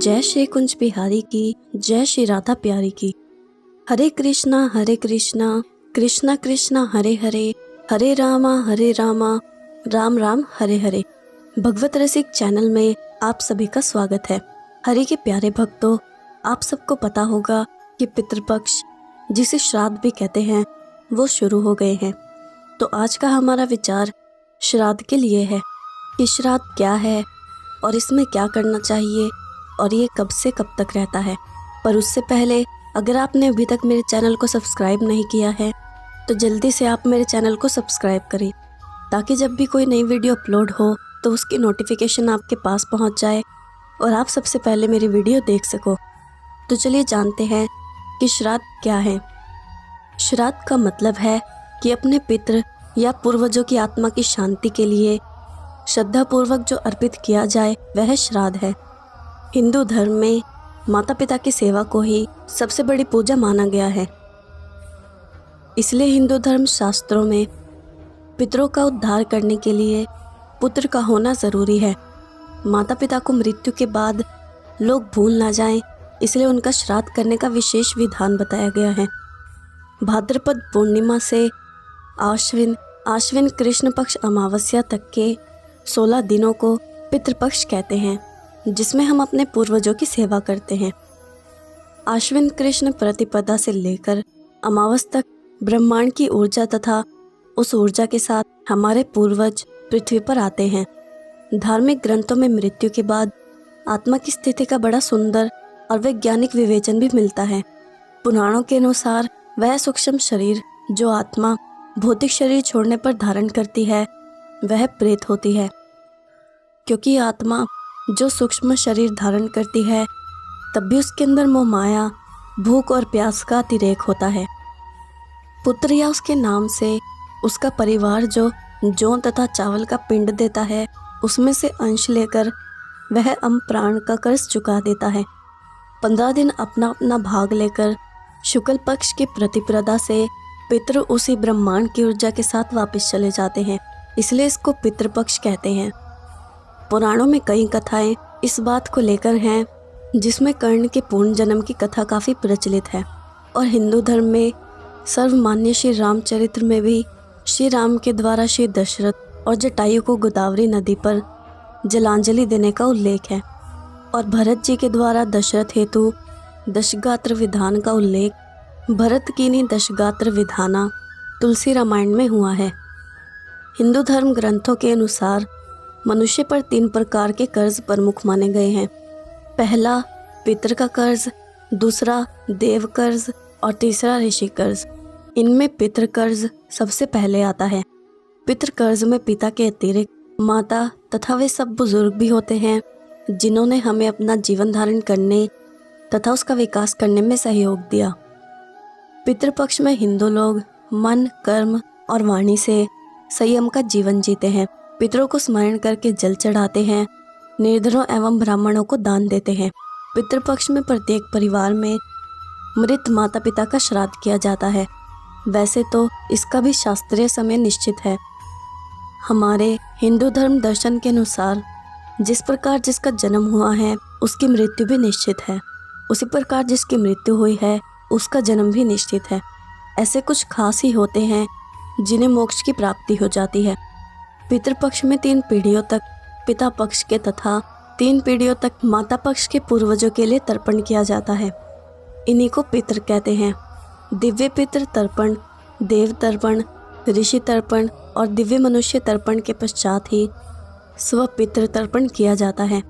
जय श्री कुंज बिहारी की, जय श्री राधा प्यारी की। हरे कृष्णा कृष्णा कृष्णा हरे हरे, हरे रामा राम राम हरे हरे। भगवत रसिक चैनल में आप सभी का स्वागत है। हरि के प्यारे भक्तों, आप सबको पता होगा कि पितृपक्ष, जिसे श्राद्ध भी कहते हैं, वो शुरू हो गए हैं। तो आज का हमारा विचार श्राद्ध के लिए है कि श्राद्ध क्या है और इसमें क्या करना चाहिए और ये कब से कब तक रहता है। पर उससे पहले अगर आपने अभी तक मेरे चैनल को सब्सक्राइब नहीं किया है तो जल्दी से आप मेरे चैनल को सब्सक्राइब करें, ताकि जब भी कोई नई वीडियो अपलोड हो तो उसकी नोटिफिकेशन आपके पास पहुंच जाए और आप सबसे पहले मेरी वीडियो देख सको। तो चलिए जानते हैं कि श्राद्ध क्या है। श्राद्ध का मतलब है कि अपने पितृ या पूर्वजों की आत्मा की शांति के लिए श्रद्धापूर्वक जो अर्पित किया जाए वह श्राद्ध है। हिंदू धर्म में माता पिता की सेवा को ही सबसे बड़ी पूजा माना गया है। इसलिए हिंदू धर्म शास्त्रों में पितरों का उद्धार करने के लिए पुत्र का होना ज़रूरी है। माता पिता को मृत्यु के बाद लोग भूल ना जाएं, इसलिए उनका श्राद्ध करने का विशेष विधान बताया गया है। भाद्रपद पूर्णिमा से आश्विन कृष्ण पक्ष अमावस्या तक के 16 दिनों को पितृपक्ष कहते हैं, जिसमें हम अपने पूर्वजों की सेवा करते हैं। आश्विन कृष्ण प्रतिपदा से लेकर अमावस तक ब्रह्मांड की ऊर्जा तथा उस ऊर्जा के साथ हमारे पूर्वज पृथ्वी पर आते हैं। धार्मिक ग्रंथों में मृत्यु के बाद आत्मा की स्थिति का बड़ा सुंदर और वैज्ञानिक विवेचन भी मिलता है। पुराणों के अनुसार वह सूक्ष्म शरीर जो आत्मा भौतिक शरीर छोड़ने पर धारण करती है वह प्रेत होती है, क्योंकि आत्मा जो सूक्ष्म शरीर धारण करती है तब भी उसके अंदर मोह माया, भूख और प्यास का अतिरेक होता है। पुत्र या उसके नाम से उसका परिवार जो जौ तथा चावल का पिंड देता है, उसमें से अंश लेकर वह प्राण का कर्ज चुका देता है। 15 दिन अपना अपना भाग लेकर शुक्ल पक्ष की प्रतिपदा से पितृ उसी ब्रह्मांड की ऊर्जा के साथ वापस चले जाते हैं, इसलिए इसको पितृपक्ष कहते हैं। पुराणों में कई कथाएं इस बात को लेकर हैं, जिसमें कर्ण के पूर्ण जन्म की कथा काफ़ी प्रचलित है। और हिंदू धर्म में सर्वमान्य श्री रामचरित्र में भी श्री राम के द्वारा श्री दशरथ और जटायु को गोदावरी नदी पर जलांजलि देने का उल्लेख है। और भरत जी के द्वारा दशरथ हेतु दशगात्र विधान का उल्लेख भरत कीनी दशगात्र विधाना तुलसी रामायण में हुआ है। हिंदू धर्म ग्रंथों के अनुसार मनुष्य पर 3 प्रकार के कर्ज प्रमुख माने गए हैं। पहला पितृ का कर्ज, दूसरा देव कर्ज और तीसरा ऋषि कर्ज। इनमें पितृ कर्ज सबसे पहले आता है। पितृ कर्ज में पिता के अतिरिक्त माता तथा वे सब बुजुर्ग भी होते हैं, जिन्होंने हमें अपना जीवन धारण करने तथा उसका विकास करने में सहयोग दिया। पितृपक्ष में हिंदू लोग मन, कर्म और वाणी से संयम का जीवन जीते हैं। पितरों को स्मरण करके जल चढ़ाते हैं, निर्धनों एवं ब्राह्मणों को दान देते हैं। पितृपक्ष में प्रत्येक परिवार में मृत माता पिता का श्राद्ध किया जाता है। वैसे तो इसका भी शास्त्रीय समय निश्चित है। हमारे हिंदू धर्म दर्शन के अनुसार जिस प्रकार जिसका जन्म हुआ है उसकी मृत्यु भी निश्चित है, उसी प्रकार जिसकी मृत्यु हुई है उसका जन्म भी निश्चित है। ऐसे कुछ खास ही होते हैं जिन्हें मोक्ष की प्राप्ति हो जाती है। पितृपक्ष में 3 पीढ़ियों तक पिता पक्ष के तथा 3 पीढ़ियों तक माता पक्ष के पूर्वजों के लिए तर्पण किया जाता है। इन्हीं को पितृ कहते हैं। दिव्य पितृ तर्पण, देव तर्पण, ऋषि तर्पण और दिव्य मनुष्य तर्पण के पश्चात ही स्व पितृ तर्पण किया जाता है।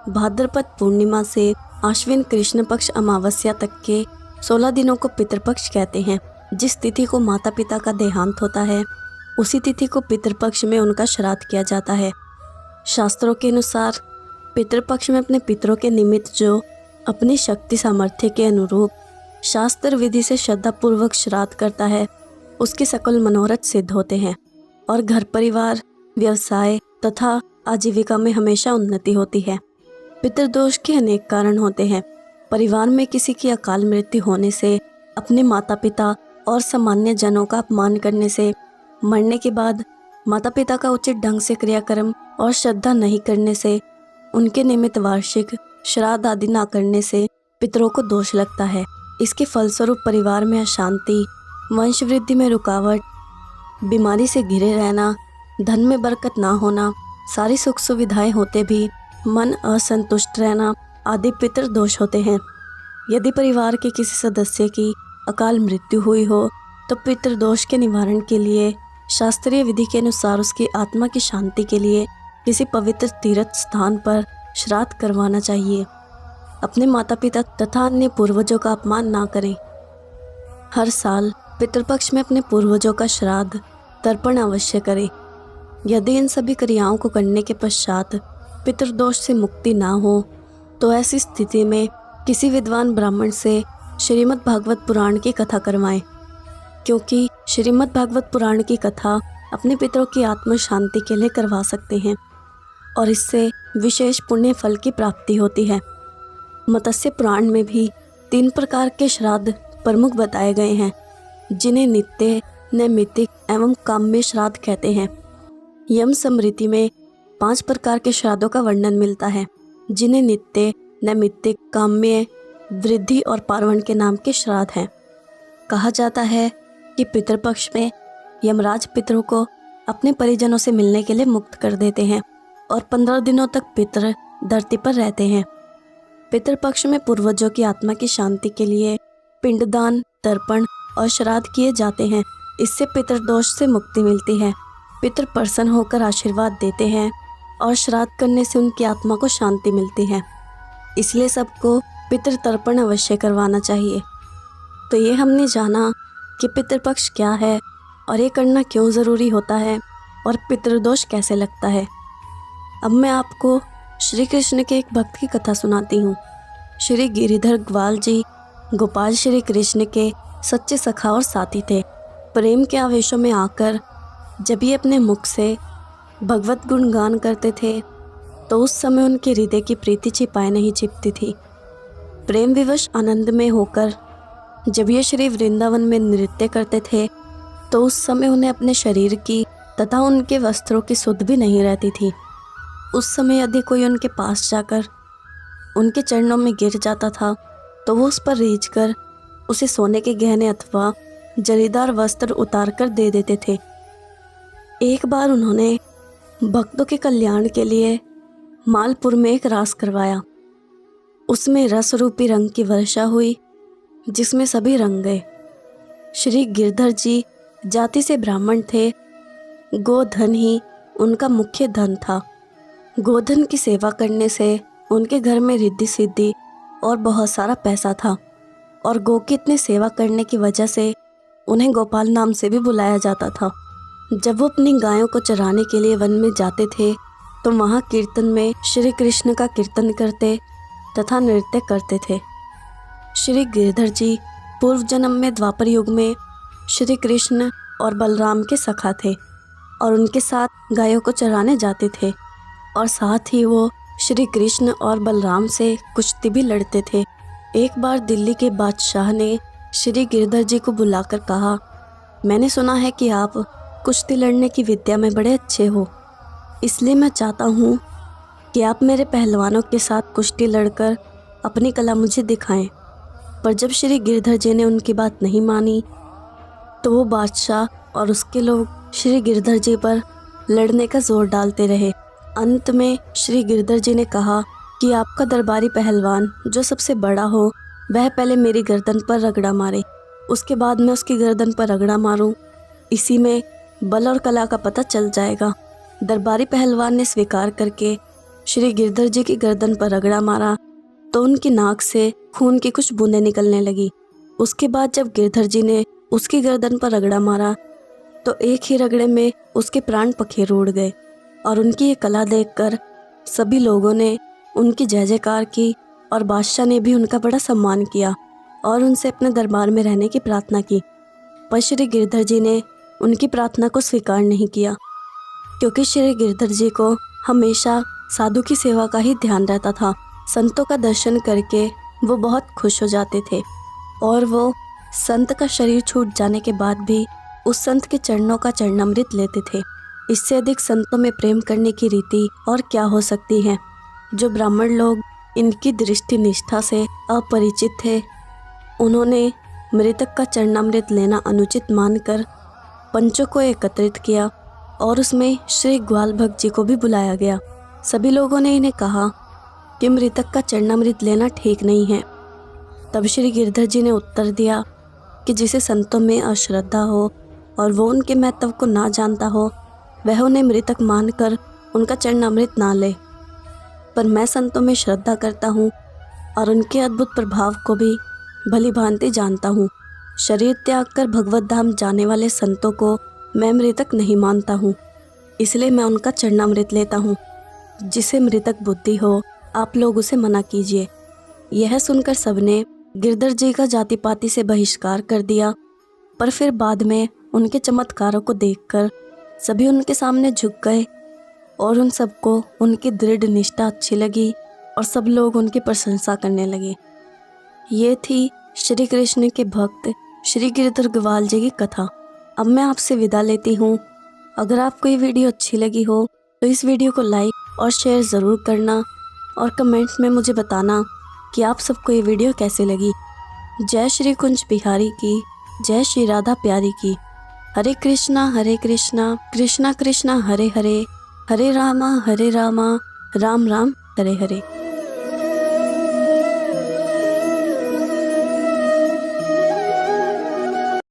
भाद्रपद पूर्णिमा से आश्विन कृष्ण पक्ष अमावस्या तक के 16 दिनों को पितृपक्ष कहते हैं। जिस तिथि को माता पिता का देहांत होता है उसी तिथि को पितृपक्ष में उनका श्राद्ध किया जाता है। शास्त्रों के अनुसार पितृपक्ष में अपने पितरों के निमित्त जो अपनी शक्ति सामर्थ्य के अनुरूप शास्त्र विधि से श्रद्धापूर्वक श्राद्ध करता है उसके सकल मनोरथ सिद्ध होते हैं और घर परिवार, व्यवसाय तथा आजीविका में हमेशा उन्नति होती है। पितृदोष के अनेक कारण होते हैं। परिवार में किसी की अकाल मृत्यु होने से, अपने माता पिता और सामान्य जनों का अपमान करने से, मरने के बाद माता पिता का उचित ढंग से क्रियाक्रम और श्रद्धा नहीं करने से, उनके निमित्त वार्षिक श्राद्ध आदि ना करने से पितरों को दोष लगता है। इसके फलस्वरूप परिवार में अशांति, वंश वृद्धि में रुकावट, बीमारी से घिरे रहना, धन में बरकत ना होना, सारी सुख सुविधाएं होते भी मन असंतुष्ट रहना आदि पितृ दोष होते हैं। यदि परिवार के किसी सदस्य की अकाल मृत्यु हुई हो तो पितृदोष के निवारण के लिए शास्त्रीय विधि के अनुसार उसकी आत्मा की शांति के लिए किसी पवित्र तीर्थ स्थान पर श्राद्ध करवाना चाहिए। अपने माता पिता तथा अन्य पूर्वजों का अपमान ना करें। हर साल पितृपक्ष में अपने पूर्वजों का श्राद्ध तर्पण अवश्य करें। यदि इन सभी क्रियाओं को करने के पश्चात पितृदोष से मुक्ति ना हो तो ऐसी स्थिति में किसी विद्वान ब्राह्मण से श्रीमद् भागवत पुराण की कथा करवाएं, क्योंकि श्रीमद् भागवत पुराण की कथा अपने पितरों की आत्म शांति के लिए करवा सकते हैं और इससे विशेष पुण्य फल की प्राप्ति होती है। मत्स्य पुराण में भी 3 प्रकार के श्राद्ध प्रमुख बताए गए हैं, जिन्हें नित्य, नैमित्तिक एवं काम्य श्राद्ध कहते हैं। यम स्मृति में 5 प्रकार के श्राद्धों का वर्णन मिलता है, जिन्हें नित्य, नैमित्तिक, काम्य, वृद्धि और पार्वण के नाम के श्राद्ध हैं। कहा जाता है कि पितृपक्ष में यमराज पितरों को अपने परिजनों से मिलने के लिए मुक्त कर देते हैं और 15 दिनों तक पितर धरती पर रहते हैं। पितृपक्ष में पूर्वजों की आत्मा की शांति के लिए पिंडदान, तर्पण और श्राद्ध किए जाते हैं। इससे पितृदोष से मुक्ति मिलती है। पितर प्रसन्न होकर आशीर्वाद देते हैं और श्राद्ध करने से उनकी आत्मा को शांति मिलती है। इसलिए सबको पितृ तर्पण अवश्य करवाना चाहिए। तो ये हमने जाना कि पितृपक्ष क्या है और ये करना क्यों ज़रूरी होता है और पितृदोष कैसे लगता है। अब मैं आपको श्री कृष्ण के एक भक्त की कथा सुनाती हूँ। श्री गिरिधर ग्वाल जी गोपाल श्री कृष्ण के सच्चे सखा और साथी थे। प्रेम के आवेशों में आकर जब ये अपने मुख से भगवत गुणगान करते थे तो उस समय उनके हृदय की प्रीति छिपाए नहीं छिपती थी। प्रेम विवश आनंद में होकर जब ये श्री वृंदावन में नृत्य करते थे तो उस समय उन्हें अपने शरीर की तथा उनके वस्त्रों की सुध भी नहीं रहती थी। उस समय यदि कोई उनके पास जाकर उनके चरणों में गिर जाता था तो वो उस पर रीझ कर उसे सोने के गहने अथवा जरीदार वस्त्र उतार कर दे देते थे। एक बार उन्होंने भक्तों के कल्याण के लिए मालपुर में एक रास करवाया। उसमें रस रूपी रंग की वर्षा हुई, जिसमें सभी रंग गए। श्री गिरधर जी जाति से ब्राह्मण थे। गोधन ही उनका मुख्य धन था। गोधन की सेवा करने से उनके घर में रिद्धि सिद्धि और बहुत सारा पैसा था और गौ की इतनी सेवा करने की वजह से उन्हें गोपाल नाम से भी बुलाया जाता था। जब वो अपनी गायों को चराने के लिए वन में जाते थे तो वहाँ कीर्तन में श्री कृष्ण का कीर्तन करते तथा नृत्य करते थे। श्री गिरधर जी पूर्व जन्म में द्वापर युग में श्री कृष्ण और बलराम के सखा थे और उनके साथ गायों को चराने जाते थे और साथ ही वो श्री कृष्ण और बलराम से कुश्ती भी लड़ते थे। एक बार दिल्ली के बादशाह ने श्री गिरधर जी को बुलाकर कहा, मैंने सुना है कि आप कुश्ती लड़ने की विद्या में बड़े अच्छे हो, इसलिए मैं चाहता हूँ कि आप मेरे पहलवानों के साथ कुश्ती लड़कर अपनी कला मुझे दिखाएं। पर जब श्री गिरधर जी ने उनकी बात नहीं मानी तो वो बादशाह और उसके लोग श्री गिरधर जी पर लड़ने का जोर डालते रहे। अंत में श्री गिरधर जी ने कहा कि आपका दरबारी पहलवान जो सबसे बड़ा हो वह पहले मेरी गर्दन पर रगड़ा मारे, उसके बाद मैं उसकी गर्दन पर रगड़ा मारूं। इसी में बल और कला का पता चल जाएगा। दरबारी पहलवान ने स्वीकार करके श्री गिरधर जी की गर्दन पर रगड़ा मारा तो उनकी नाक से खून की कुछ बूंदें निकलने लगी। उसके बाद जब गिरधर जी ने उसकी गर्दन पर रगड़ा मारा तो एक ही रगड़े में उसके प्राण पखेरु उड़ गए और उनकी ये कला देखकर सभी लोगों ने उनकी जय जयकार की और बादशाह ने भी उनका बड़ा सम्मान किया और उनसे अपने दरबार में रहने की प्रार्थना की। पर श्री गिरधर जी ने उनकी प्रार्थना को स्वीकार नहीं किया, क्योंकि श्री गिरधर जी को हमेशा साधु की सेवा का ही ध्यान रहता था। संतों का दर्शन करके वो बहुत खुश हो जाते थे और वो संत का शरीर छूट जाने के बाद भी उस संत के चरणों का चरणामृत लेते थे। इससे अधिक संतों में प्रेम करने की रीति और क्या हो सकती है। जो ब्राह्मण लोग इनकी दृष्टि निष्ठा से अपरिचित थे। उन्होंने मृतक का चरणामृत लेना अनुचित मानकर पंचों को एकत्रित किया और उसमें श्री ग्वाल भक्त जी को भी बुलाया गया। सभी लोगों ने इन्हें कहा कि मृतक का चरणामृत लेना ठीक नहीं है। तब श्री गिरधर जी ने उत्तर दिया कि जिसे संतों में अश्रद्धा हो और वो उनके महत्व को ना जानता हो, वह उन्हें मृतक मानकर उनका चरणामृत ना ले। पर मैं संतों में श्रद्धा करता हूँ और उनके अद्भुत प्रभाव को भी भली भांति जानता हूँ। शरीर त्याग कर भगवत धाम जाने वाले संतों को मैं मृतक नहीं मानता हूँ, इसलिए मैं उनका चरणामृत लेता हूँ। जिसे मृतक बुद्धि हो, आप लोग उसे मना कीजिए। यह सुनकर सबने गिरधर जी का जाति पाति से बहिष्कार कर दिया। पर फिर बाद में उनके चमत्कारों को देखकर सभी उनके सामने झुक गए और उन सबको उनकी दृढ़ निष्ठा अच्छी लगी और सब लोग उनकी प्रशंसा करने लगे। ये थी श्री कृष्ण के भक्त श्री गिरधर ग्वाल जी की कथा। अब मैं आपसे विदा लेती हूँ। अगर आपको ये वीडियो अच्छी लगी हो तो इस वीडियो को लाइक और शेयर ज़रूर करना और कमेंट्स में मुझे बताना कि आप सबको ये वीडियो कैसे लगी। जय श्री कुंज बिहारी की, जय श्री राधा प्यारी की। हरे कृष्णा कृष्णा कृष्णा हरे हरे, हरे रामा राम राम हरे हरे।